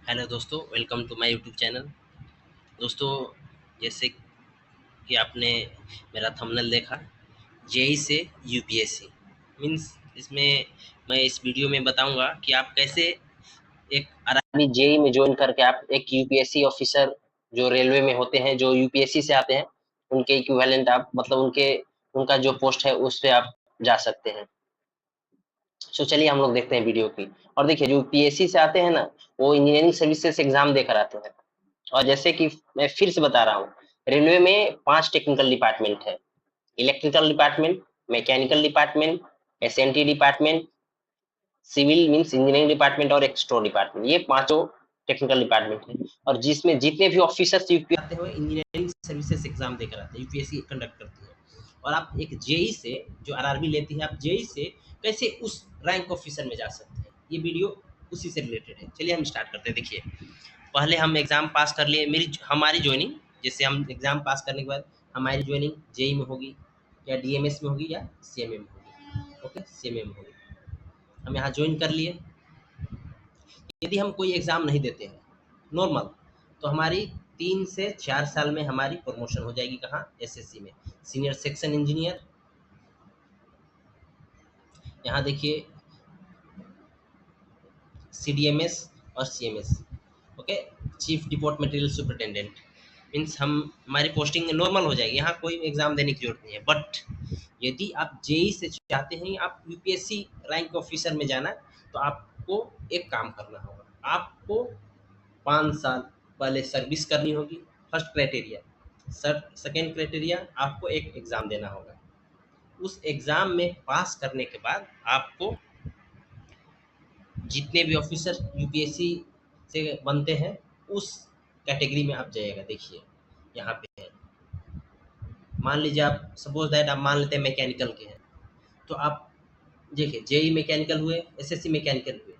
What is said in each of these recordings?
Hello दोस्तों, welcome to my YouTube channel. दोस्तों, जैसे कि आपने मेरा थंबनेल देखा, जेई से यूपीएससी मीन्स इसमें मैं इस वीडियो में बताऊंगा कि आप कैसे एक आर्मी जेई में ज्वाइन करके आप एक यूपीएससी ऑफिसर जो रेलवे में होते हैं, जो यूपीएससी से आते हैं, उनके इक्विवेलेंट आप मतलब उनके उनका जो पोस्ट है उस पे आप जा सकते हैं। सो चलिए हम लोग देखते हैं वीडियो की। और देखिए, जो यूपीएससी से आते हैं ना, वो इंजीनियरिंग सर्विसेज एग्जाम देकर आते हैं। और जैसे कि मैं फिर से बता रहा हूँ, रेलवे में 5 टेक्निकल डिपार्टमेंट है। Electrical department, mechanical department, SNT department, civil means engineering department और एक स्टोर डिपार्टमेंट। ये पांचों टेक्निकल डिपार्टमेंट है। और जिसमें जितने भी ऑफिसर्स यूपी आते हैं, इंजीनियरिंग सर्विसेज एग्जाम देकर आते हैं, यूपीएससी कंडक्ट करती है। और आप एक जेई से, जो आरआरबी लेती है, आप जेई से कैसे उस रैंक ऑफिसर में जा सकते हैं, ये वीडियो उसी से रिलेटेड है। चलिए हम स्टार्ट करते हैं। देखिए, पहले हम एग्ज़ाम पास कर लिए। हमारी ज्वाइनिंग, जैसे हम एग्ज़ाम पास करने के बाद हमारी ज्वाइनिंग जेई में होगी, या डीएमएस में होगी, या सीएमए में होगी। ओके, सीएमए में होगी। हम यहाँ ज्वाइन कर लिए। यदि हम कोई एग्ज़ाम नहीं देते हैं नॉर्मल, तो हमारी 3 से 4 साल में हमारी प्रमोशन हो जाएगी। कहाँ? एसएससी में, सीनियर सेक्शन इंजीनियर। यहाँ देखिए, सीडीएमएस और CMS. Okay, chief depot material superintendent means हम हमारी पोस्टिंग नॉर्मल हो जाएगी। यहाँ कोई एग्ज़ाम देने की जरूरत नहीं है। बट यदि आप जेई से चाहते हैं आप यूपीएससी रैंक ऑफिसर में जाना, तो आपको एक काम करना होगा। आपको 5 साल पहले सर्विस करनी होगी, first criteria. Sir, second criteria, आपको एक एग्ज़ाम देना होगा। उस एग्ज़ाम में पास करने के बाद आपको जितने भी ऑफिसर यूपीएससी से बनते हैं, उस कैटेगरी में आप जाइएगा। देखिए, यहाँ पे है, मान लीजिए आप सपोज दैट आप मान लेते हैं मैकेनिकल के हैं, तो आप देखिए जेई मैकेनिकल हुए, एसएससी मैकेनिकल हुए।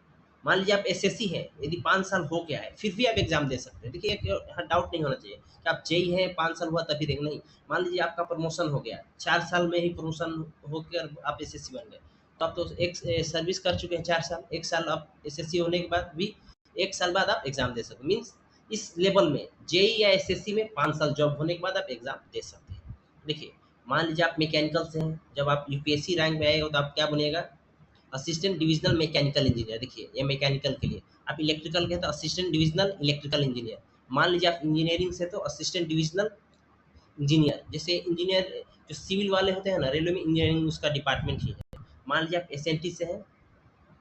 मान लीजिए आप एसएससी हैं, यदि 5 साल हो गया है, फिर भी आप एग्जाम दे सकते हैं। देखिए, एक डाउट नहीं होना चाहिए कि आप जेई हैं, 5 साल हुआ तभी देख नहीं। मान लीजिए आपका प्रमोशन हो गया, 4 साल में ही प्रमोशन होकर आप एसएससी बन गए, तो आप तो एक सर्विस कर चुके हैं 4 साल। 1 साल आप एसएससी होने के बाद भी 1 साल बाद आप एग्जाम दे सकते, मीन्स इस लेवल में जेई या एसएससी में 5 साल जॉब होने के बाद आप एग्जाम दे सकते हैं। देखिए, मान लीजिए आप मैकेनिकल से हैं, जब आप यूपीएससी रैंक में आएगा तो आप क्या बनेगा? Assistant divisional mechanical engineer. देखिए, ये मैकेनिकल के लिए। आप इलेक्ट्रिकल के हैं तो असिस्टेंट डिविजनल इलेक्ट्रिकल इंजीनियर। मान लीजिए आप इंजीनियरिंग से तो असिस्टेंट डिविजनल इंजीनियर। जैसे इंजीनियर जो सिविल वाले होते हैं ना, रेलवे में इंजीनियरिंग उसका डिपार्टमेंट ही है। मान लीजिए आप एसएनटी से हैं,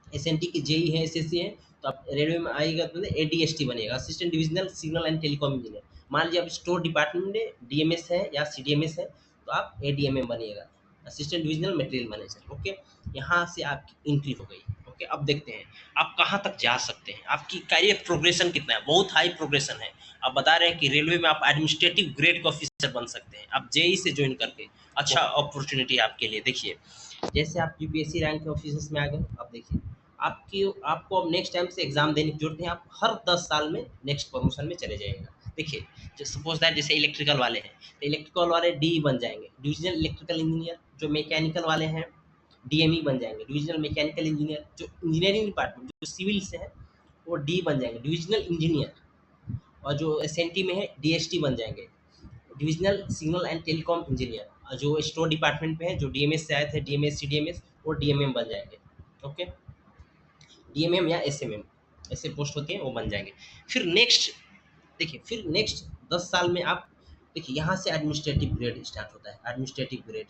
एसएनटी की जेई है, एसएससी है, तो आप रेलवे में आएगा तो एडीएसटी बनेगा, assistant divisional signal and telecom engineer. मान लीजिए आप स्टोर डिपार्टमेंट में डीएमएस है या सीडीएमएस है, तो आप एडीएमएम बनिएगा, assistant divisional material manager. Okay, यहाँ से आपकी एंट्री हो गई। ओके, अब देखते हैं आप कहाँ तक जा सकते हैं, आपकी करियर प्रोग्रेशन कितना है। बहुत हाई प्रोग्रेशन है। आप बता रहे हैं कि रेलवे में आप एडमिनिस्ट्रेटिव ग्रेड का ऑफिसर बन सकते हैं, आप जेई से ज्वाइन करके। अच्छा अपॉर्चुनिटी आपके लिए। देखिए, जैसे आप यूपीएससी रैंक के ऑफिसर्स में आ गए, अब देखिए आपकी आपको अब नेक्स्ट टाइम से एग्जाम देने की जरूरत नहीं है। आप हर 10 साल में नेक्स्ट प्रमोशन में चले जाइएगा। देखिए, जो सपोज दैट जैसे इलेक्ट्रिकल वाले हैं, तो इलेक्ट्रिकल वाले डी बन जाएंगे, डिविजनल इलेक्ट्रिकल इंजीनियर। जो मैकेनिकल वाले हैं, डीएमई बन जाएंगे, डिविजनल मैकेनिकल इंजीनियर। जो इंजीनियरिंग डिपार्टमेंट जो सिविल से है, वो डी बन जाएंगे, डिविजनल इंजीनियर। और जो एसएनटी में है, डीएसटी बन जाएंगे, divisional signal and telecom engineer. और जो स्टोर डिपार्टमेंट पे है, जो डीएमएस से आए थे, डीएमएस सीडीएमएस, वो डीएमएम बन जाएंगे। ओके, डीएमएम या एसएमएम, ऐसे पोस्ट होती हैं, वो बन जाएंगे। फिर नेक्स्ट, देखिए, फिर नेक्स्ट 10 साल में आप देखिए, यहाँ से एडमिनिस्ट्रेटिव ग्रेड स्टार्ट होता है। एडमिनिस्ट्रेटिव ग्रेड,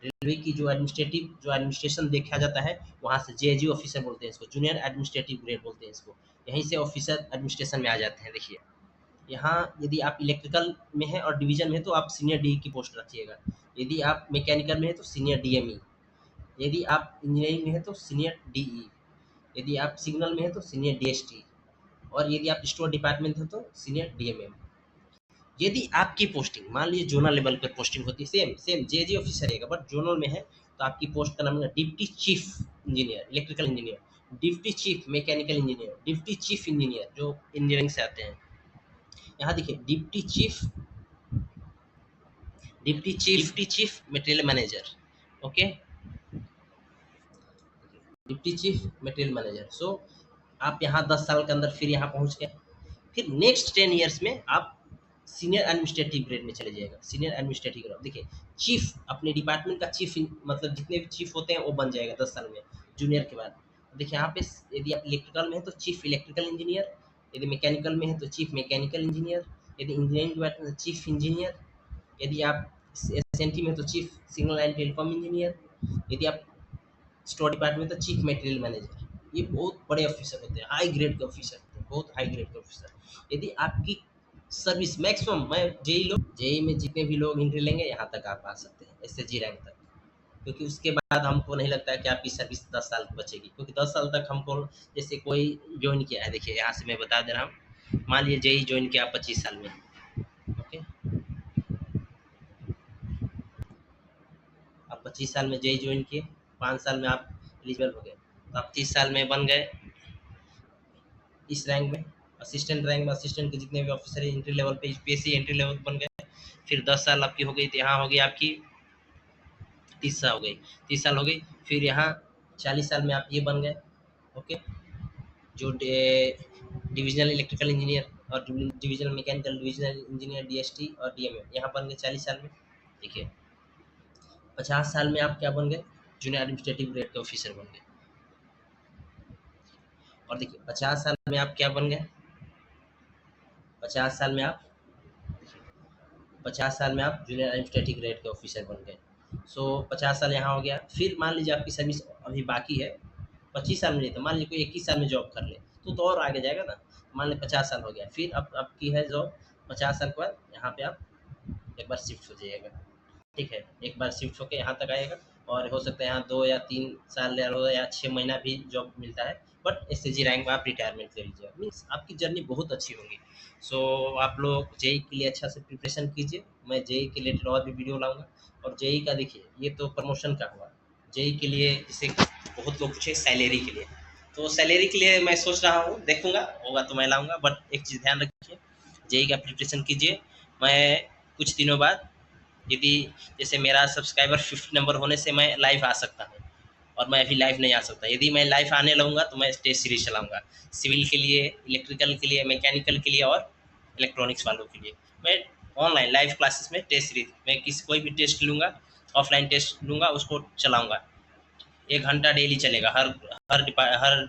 रेलवे की जो एडमिनिस्ट्रेटिव जो एडमिनिस्ट्रेशन देखा जाता है, वहाँ से जेएजी ऑफिसर बोलते हैं इसको, जूनियर एडमिनिस्ट्रेटिव ग्रेड बोलते हैं इसको। यहीं से ऑफिसर एडमिनिस्ट्रेशन में आ जाते हैं। देखिए, यहाँ यदि आप इलेक्ट्रिकल में है और डिवीजन में है, तो आप सीनियर डी की पोस्ट रखिएगा। यदि आप मैकेनिकल में है तो सीनियर डीएमई। यदि आप इंजीनियरिंग में है तो सीनियर डीई। यदि आप सिग्नल में है तो सीनियर डीएसटी। और यदि आप स्टोर डिपार्टमेंट हो तो सीनियर डीएमएम। यदि आपकी पोस्टिंग मान लीजिए जोनल लेवल पर पोस्टिंग होती है, सेम सेम जेजी ऑफिसर रहेगा, बट जोनल में है, तो आपकी पोस्ट का नाम है deputy chief engineer electrical engineer, deputy chief mechanical engineer, deputy chief engineer जो इंजीनियरिंग से आते हैं। यहाँ देखिए, deputy chief material manager. Okay, deputy chief material manager. So आप यहाँ 10 साल के अंदर फिर यहाँ पहुँच गए। फिर नेक्स्ट 10 ईयर्स में आप सीनियर एडमिनिस्ट्रेटिव ग्रेड में चले जाएगा। सीनियर एडमिनिस्ट्रेटिव ग्रेड देखिए, चीफ अपने डिपार्टमेंट का चीफ मतलब जितने भी चीफ होते हैं वो बन जाएगा 10 साल में जूनियर के बाद। देखिए यहाँ पे यदि आप इलेक्ट्रिकल में है तो चीफ इलेक्ट्रिकल इंजीनियर, यदि मैकेनिकल में है तो चीफ मैकेनिकल इंजीनियर, यदि इंजीनियरिंग डिपार्टमेंट तो चीफ इंजीनियर, यदि आप एसएनटी में तो chief signal and telecom engineer, यदि आप स्टोर डिपार्टमेंट तो चीफ मटेरियल मैनेजर। ये बहुत बड़े ऑफिसर होते हैं, हाई ग्रेड के ऑफिसर होते हैं, बहुत हाई ग्रेड के ऑफिसर। यदि आपकी सर्विस मैक्सिमम, मैं जेई में जितने भी लोग एंट्री लेंगे यहाँ तक आप आ सकते हैं, एसएसजी रैंक तक, क्योंकि उसके बाद हमको नहीं लगता है कि आपकी सर्विस 10 साल की बचेगी, क्योंकि 10 साल तक हमको जैसे कोई ज्वाइन किया है, देखिए यहाँ से मैं बता दे रहा हूँ, मान लीजिए जेई ज्वाइन किया आप 25 साल में, ओके, आप 25 साल में जेई ज्वाइन किए, 5 साल में आप एलिजिबल हो गए, तो आप 30 साल में बन गए इस रैंक में, असिस्टेंट रैंक में असिस्टेंट के जितने भी ऑफिसर एंट्री लेवल पे यूपीएससी एंट्री लेवल बन गए। फिर 10 साल आपकी हो गई, तो यहाँ हो गई आपकी 30 साल हो गई, 30 साल हो गई। फिर यहाँ 40 साल में आप ये बन गए, ओके, जो डिविजनल इलेक्ट्रिकल इंजीनियर और divisional mechanical divisional engineer DST और डीएमए यहाँ बन गए 40 साल में। देखिए 50 साल में आप क्या बन गए, जूनियर एडमिनिस्ट्रेटिव ग्रेड के ऑफिसर बन गए। और देखिए 50 साल में आप क्या बन गए, 50 साल में आप 50 साल में आप जूनियर एडमिनिस्ट्रेटिव ग्रेड के ऑफिसर बन गए। सो 50 साल यहाँ हो गया। फिर मान लीजिए आपकी सर्विस अभी बाकी है, 25 साल में नहीं, तो मान लीजिए कोई 21 साल में जॉब कर ले तो और आगे जाएगा ना। मान लीजिए 50 साल हो गया, फिर अब आपकी है जॉब 50 साल के बाद यहाँ पे आप एक बार शिफ्ट हो जाइएगा, ठीक है, एक बार शिफ्ट होकर यहाँ तक आएगा। और हो सकता है यहाँ 2 या 3 साल या 6 महीना भी जॉब मिलता है, बट एसएसजी रैंक में आप रिटायरमेंट ले लीजिए, मीन्स आपकी जर्नी बहुत अच्छी होगी। सो आप लोग जेई के लिए अच्छा से प्रिपरेशन कीजिए, मैं जेई के रिलेटेड और भी वीडियो लाऊंगा। और जेई का देखिए ये तो प्रमोशन का हुआ, जेई के लिए जैसे बहुत लोग पूछे सैलरी के लिए, तो सैलरी के लिए मैं सोच रहा हूँ, देखूंगा होगा तो मैं लाऊंगा, बट एक चीज़ ध्यान रखिए, जेई का प्रिपरेशन कीजिए। मैं कुछ दिनों बाद, यदि जैसे मेरा सब्सक्राइबर 50 नंबर होने से मैं लाइव आ सकता हूँ, और मैं अभी लाइव नहीं आ सकता, यदि मैं लाइव आने लगूंगा तो मैं टेस्ट सीरीज चलाऊंगा, सिविल के लिए, इलेक्ट्रिकल के लिए, मैकेनिकल के लिए और इलेक्ट्रॉनिक्स वालों के लिए। मैं ऑनलाइन लाइव क्लासेस में टेस्ट सीरीज, मैं कोई भी टेस्ट लूँगा, ऑफलाइन टेस्ट लूँगा, उसको चलाऊँगा, 1 घंटा डेली चलेगा, हर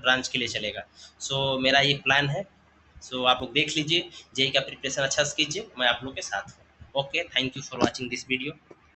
ब्रांच के लिए चलेगा। सो मेरा ये प्लान है। सो आप लोग देख लीजिए, जेई का प्रिपरेशन अच्छा से कीजिए, मैं आप लोग के साथ हूँ। Okay, thank you for watching this video.